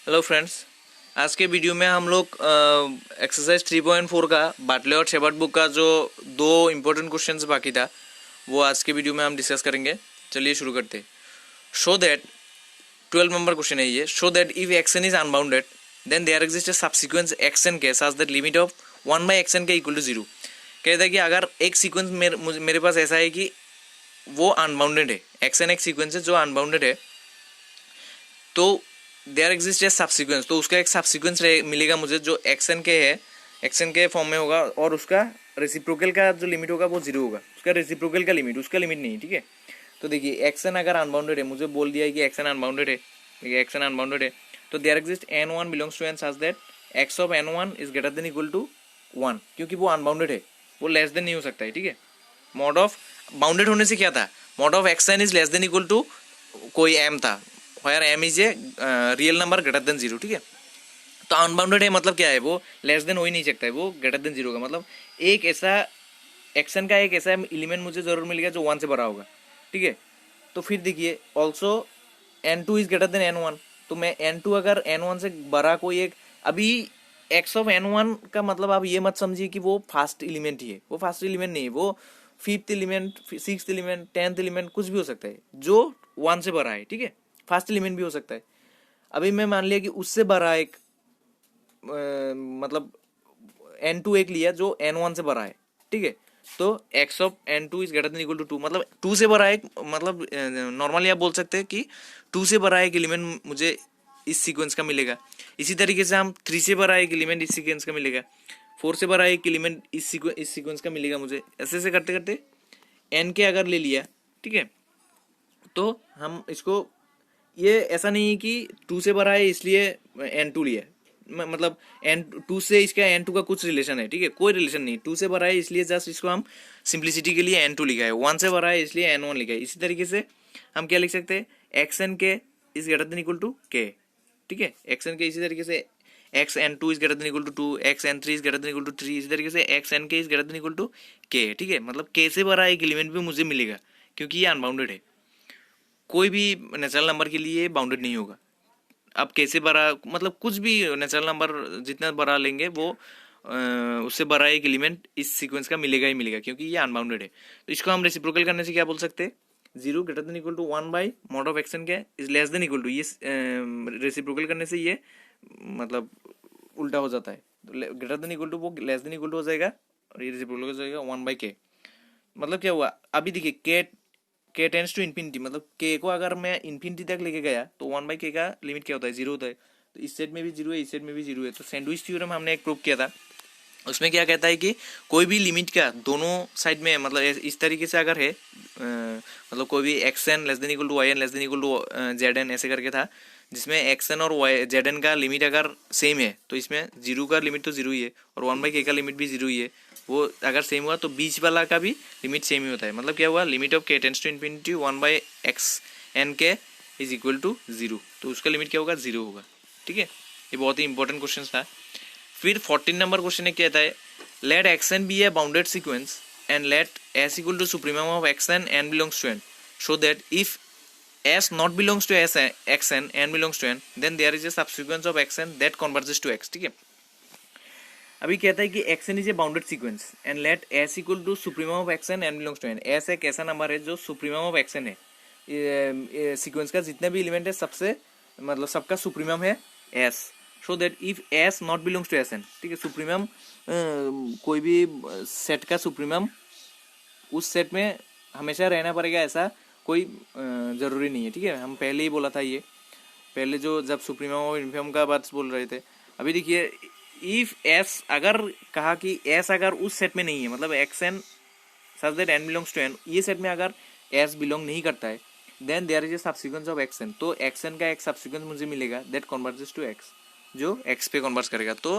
Hello friends, आज के video में हम लोग एक्सरसाइज 3.4 का बाटले और शेपर्ड बुक का जो दो इम्पोर्टेंट क्वेश्चंस बाकी था वो आज के वीडियो में हम डिस्कस करेंगे। चलिए शुरू करते हैं। शो दैट 12 नंबर क्वेश्चन है ये। Show that if x n is unbounded then there exist a subsequence x n k such that limit of 1/xn के इक्वल टू 0। कहता है कि अगर एक सीक्वेंस मेरे पास ऐसा है कि वो अनबाउंडेड है, एक्सन एक सीक्वेंस है जो अनबाउंडेड है, तो देयर एग्जिस्ट ए सबसीक्वेंस, तो उसका एक सबसीक्वेंस मिलेगा मुझे जो एक्सन के है, एक्सन के फॉर्म में होगा और उसका रेसिप्रोकल का जो लिमिट होगा वो 0 होगा। उसका रेसिप्रोकल का लिमिट, उसका लिमिट नहीं, ठीक है। तो देखिए एक्सन अगर अनबाउंडेड है, मुझे बोल दिया है कि एक्सन अनबाउंडेड है, देखिए एक्सन अनबाउंडेड है, तो there exist n1 belongs to n such that x of n1 is greater than equal to 1, क्योंकि वो अनबाउंडेड है, वो लेस देन नहीं हो सकता है, ठीक है। मॉड ऑफ बाउंडेड होने से क्या था, mod of x n is less than equal to कोई m था, where m is a real number greater than 0, ठीक है। तो अनबाउंडेड है मतलब क्या है, वो लेस देन हो ही नहीं सकता है, वो ग्रेटर देन 0 का मतलब एक ऐसा एक्शन का एक ऐसा एलिमेंट मुझे जरूर मिलेगा जो 1 से बड़ा होगा, ठीक है। तो फिर देखिए also n2 is greater then n1, तो मैं n2 अगर n1 से बड़ा कोई एक, अभी x ऑफ n1 का मतलब आप ये मत समझिए कि वो फास्ट एलिमेंट ही है, वो फास्ट एलिमेंट नहीं है, वो fifth element, sixth element, 10th element कुछ भी हो सकता है जो 1 से बड़ा है, ठीक है। फास्ट एलिमेंट भी हो सकता है। अभी मैं मान लिया कि उससे बड़ा एक मतलब n2 एक लिया जो n1 से बड़ा है, ठीक है। तो x of n2 is greater than equal to 2, मतलब 2 से बड़ा एक, मतलब नॉर्मली आप बोल सकते हैं कि 2 से बड़ा एक एलिमेंट मुझे इस सीक्वेंस का मिलेगा। इसी तरीके से हम 3 से बड़ा एक एलिमेंट इस सीक्वेंस का मिलेगा, 4 से बड़ा एक एलिमेंट इस सीक्वेंस का मिलेगा मुझे। ऐसे ऐसे करते करते n के अगर ले लिया, ठीक है, तो हम इसको, ये ऐसा नहीं है कि 2 से बड़ा है इसलिए n2 लिया, मतलब n2 से इसका n2 का कुछ रिलेशन है, ठीक है, कोई रिलेशन नहीं। 2 से बड़ा है इसलिए जस्ट इसको हम सिंप्लिसिटी के लिए n2 लिखा है, 1 से बड़ा है इसलिए n1 लिखा है। इसी तरीके से हम क्या लिख सकते हैं, एक्सन के is greater than equal to k, ठीक है। एक्सन के इसी तरीके से xn2 is greater than equal to 2, xn3 is greater than equal to 3, इसी तरीके से xnk is greater than equal to k, ठीक है। मतलब k से बड़ा एक एलिमेंट भी मुझे मिलेगा क्योंकि ये अनबाउंडेड है, कोई भी नेचुरल नंबर के लिए बाउंडेड नहीं होगा। आप कैसे बड़ा, मतलब कुछ भी नेचुरल नंबर जितना बड़ा लेंगे वो उससे बड़ा एक एलिमेंट इस सीक्वेंस का मिलेगा ही मिलेगा, क्योंकि ये अनबाउंडेड है। तो इसको हम रेसिप्रोकल करने से क्या बोल सकते हैं, 0 greater than equal to 1 by mod of action के is less than equal to, ये रेसिप्रोकल करने से ये मतलब उल्टा हो जाता है। तो ग्रेटर देन इक्वल टू वो लेस देन इक्वल टू हो जाएगा और ये रेसिप्रोकल हो जाएगा 1 बाई के। मतलब क्या हुआ, अभी देखिए के टेंस टू इन्फिनिटी, मतलब के को अगर मैं इन्फिनिटी तक लेके गया तो 1/k का लिमिट क्या होता है, 0 होता है। तो इस सेट में भी 0 है, इस सेट में भी 0 है। तो सैंडविच थ्योरम हमने एक प्रूव किया था, उसमें क्या कहता है कि कोई भी लिमिट का दोनों साइड में, मतलब इस तरीके से अगर है, मतलब कोई भी xn less than equal to yn less than equal to zn ऐसे करके था, जिसमें xn और zn का लिमिट अगर सेम है तो इसमें 0 का लिमिट तो 0 ही है और 1/k का लिमिट भी 0 ही है। वो अगर सेम हुआ तो बीच वाला का भी लिमिट सेम ही होता है। मतलब क्या हुआ, limit of k tends to infinity 1/xn k is equal to 0, तो उसका लिमिट क्या होगा, 0 होगा, ठीक है। ये बहुत ही इंपॉर्टेंट क्वेश्चन था। फिर 14 नंबर क्वेश्चन क्या कहता है, let x n be a bounded sequence and let s equal to supremum of x n n belongs to n, show that if s not belongs to s x n n belongs to n then there is a subsequence of x n that converges to x, ठीक है। अभी कहता है कि x n is a bounded sequence and let s equal to supremum of x n n belongs to n. S एक ऐसा number है जो सुप्रीमम ऑफ एक्सन है, सीक्वेंस का जितने भी एलिमेंट है सबसे, मतलब सबका सुप्रीमम है s. So that if s not belongs to s n, ठीक है, सुप्रीमम कोई भी सेट का सुप्रीमम उस सेट में हमेशा रहना पड़ेगा, ऐसा कोई जरूरी नहीं है, ठीक है। हम पहले ही बोला था, ये पहले जो जब सुप्रीमम और इन्फिमम का बात बोल रहे थे। अभी देखिए इफ एस अगर कहा कि एस अगर उस सेट में नहीं है, मतलब x n such that n belongs to n, ये सेट में अगर एस बिलोंग नहीं करता है then there is a subsequence of x n, तो एक्स एन का एक सबसीक्वेंस मुझे मिलेगा दैट कन्वर्जेस टू एक्स, जो एक्स पे कन्वर्स करेगा। तो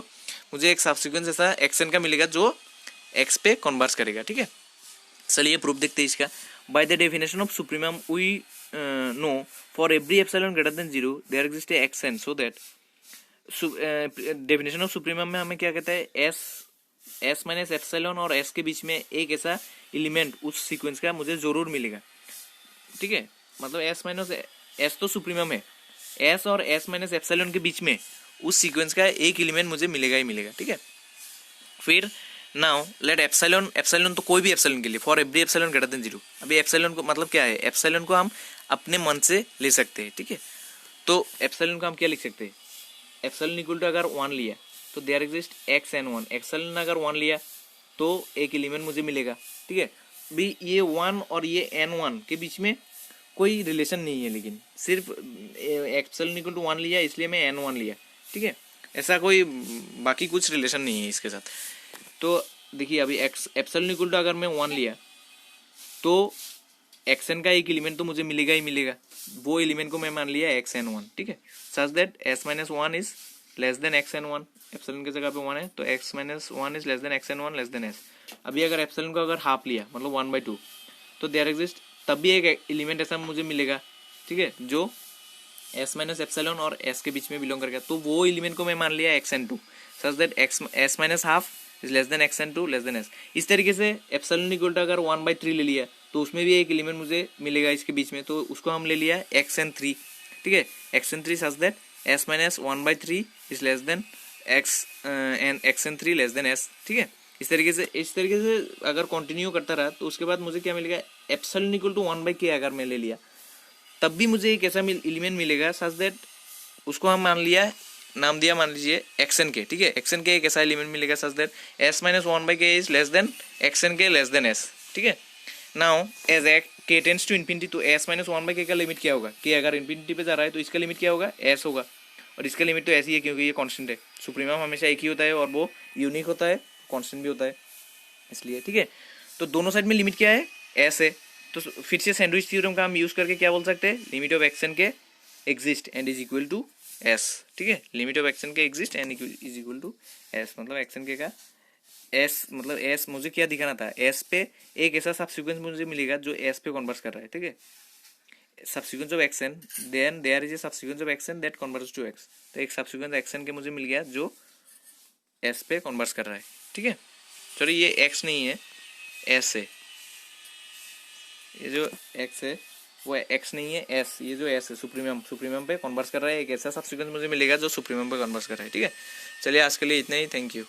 मुझे एक सबसीक्वेंस ऐसा एक्स एन का मिलेगा जो एक्स पे कन्वर्स करेगा, ठीक है। चलिए प्रूफ देखते हैं इसका। By the definition of supremum we know for every epsilon greater than 0 there exist a x n, so that definition of supremum में हमें क्या कहता है, एस माइनस एप्सिलॉन और एस के बीच में एक ऐसा एलिमेंट उस सीक्वेंस का मुझे जरूर मिलेगा, ठीक है। मतलब एस माइनस एस तो सुप्रीमम है, एस और एस माइनस एप्सिलॉन के बीच में उस सीक्वेंस का एक एलिमेंट मुझे मिलेगा ही मिलेगा, ठीक है। फिर नाउ लेट एप्सिलॉन, एप्सिलॉन तो कोई भी एप्सिलॉन के लिए, for every epsilon greater than 0। अभी एप्सिलॉन को मतलब क्या है, एप्सिलॉन को हम अपने मन से ले सकते हैं, ठीक है। तो एप्सिलॉन को हम क्या लिख सकते हैं, एप्सिलॉन इक्वल टू अगर 1 लिया तो there exist x n 1, epsilon अगर 1 लिया तो एक एलिमेंट मुझे मिलेगा, ठीक है। भी ये 1 और ये n1 के बीच में कोई रिलेशन नहीं है, लेकिन सिर्फ एप्सिलॉन इक्वल टू 1 लिया इसलिए मैं n1 लिया, ठीक है। ऐसा कोई बाकी कुछ रिलेशन नहीं है इसके साथ। तो देखिए अभी एक्स एप्सिलॉन इक्वल टू अगर मैं 1 लिया तो एक्स एन का एक एलिमेंट तो मुझे मिलेगा ही मिलेगा, वो एलिमेंट को मैं मान लिया एक्स एन 1, ठीक है। Such that s minus 1 is less than x n 1, epsilon की जगह पे 1 है तो x minus 1 is less than x n 1 less than s. अभी अगर एप्सिलॉन को अगर हाफ लिया मतलब 1/2 तो देयर एग्जिस्ट तब भी एक एलिमेंट ऐसा मुझे मिलेगा, ठीक है, जो एस माइनस एप्सिलॉन और एस के बीच में बिलोंग करेगा, तो वो एलिमेंट को मैं मान लिया x n 2 such that x s minus half is less than x n 2 less than s. इस तरीके से एप्सिलॉन इक्वल टू अगर 1/3 ले लिया तो उसमें भी एक एलिमेंट मुझे मिलेगा इसके बीच में, तो उसको हम ले लिया एक्स एन 3, ठीक है, x n 3 such that s minus 1/3 is less than x n 3 less than s, ठीक है। इस तरीके से अगर कंटिन्यू करता रहा तो उसके बाद मुझे क्या मिलेगा, एप्सिलॉन इक्वल टू 1/k अगर मैं ले लिया तब भी मुझे एक ऐसा एलिमेंट मिलेगा सच दैट उसको हम मान लिया, नाम दिया मान लीजिए एक्सन के, ठीक है, एक्सन के एक ऐसा एलिमेंट मिलेगा such that s minus 1/k is less than x n k less than s, ठीक है। Now as k tends to infinity तो एस माइनस 1/k का लिमिट क्या होगा, k अगर इन्फिनिटी पे जा रहा है तो इसका लिमिट क्या होगा, एस होगा, और इसका लिमिट तो ऐसी है क्योंकि ये कांस्टेंट है, सुप्रीमम हमेशा एक ही होता है और वो यूनिक होता है, कांस्टेंट भी होता है इसलिए, ठीक है। तो दोनों साइड में लिमिट क्या है, एस है, तो फिर से सैंडविच थ्योरम का हम यूज करके क्या बोल सकते हैं, limit of action k exist and is equal to s, ठीक है, limit of action k exist and is equal to s, मतलब एक्सन के का एस, मतलब एस मुझे क्या दिखाना था, एस पे एक ऐसा सब सीक्वेंस मुझे मिलेगा जो एस पे कन्वर्स कर रहा है, ठीक है, subsequence of x n then there is a subsequence of x n that converse to x, तो एक सबसीक्वेंस एक्सन के मुझे मिल गया जो एस पे कन्वर्स कर रहा है, ठीक है। सॉरी ये एक्स नहीं है, एस है, ये जो एक्स है वो एक्स नहीं है, एस, ये जो एस है सुप्रीमम पे कन्वर्स कर रहा है, एक ऐसा सबसीक्वेंस मुझे मिलेगा जो सुप्रीमम पे कन्वर्स कर रहा है, ठीक है। चलिए आज के लिए इतना ही, थैंक यू।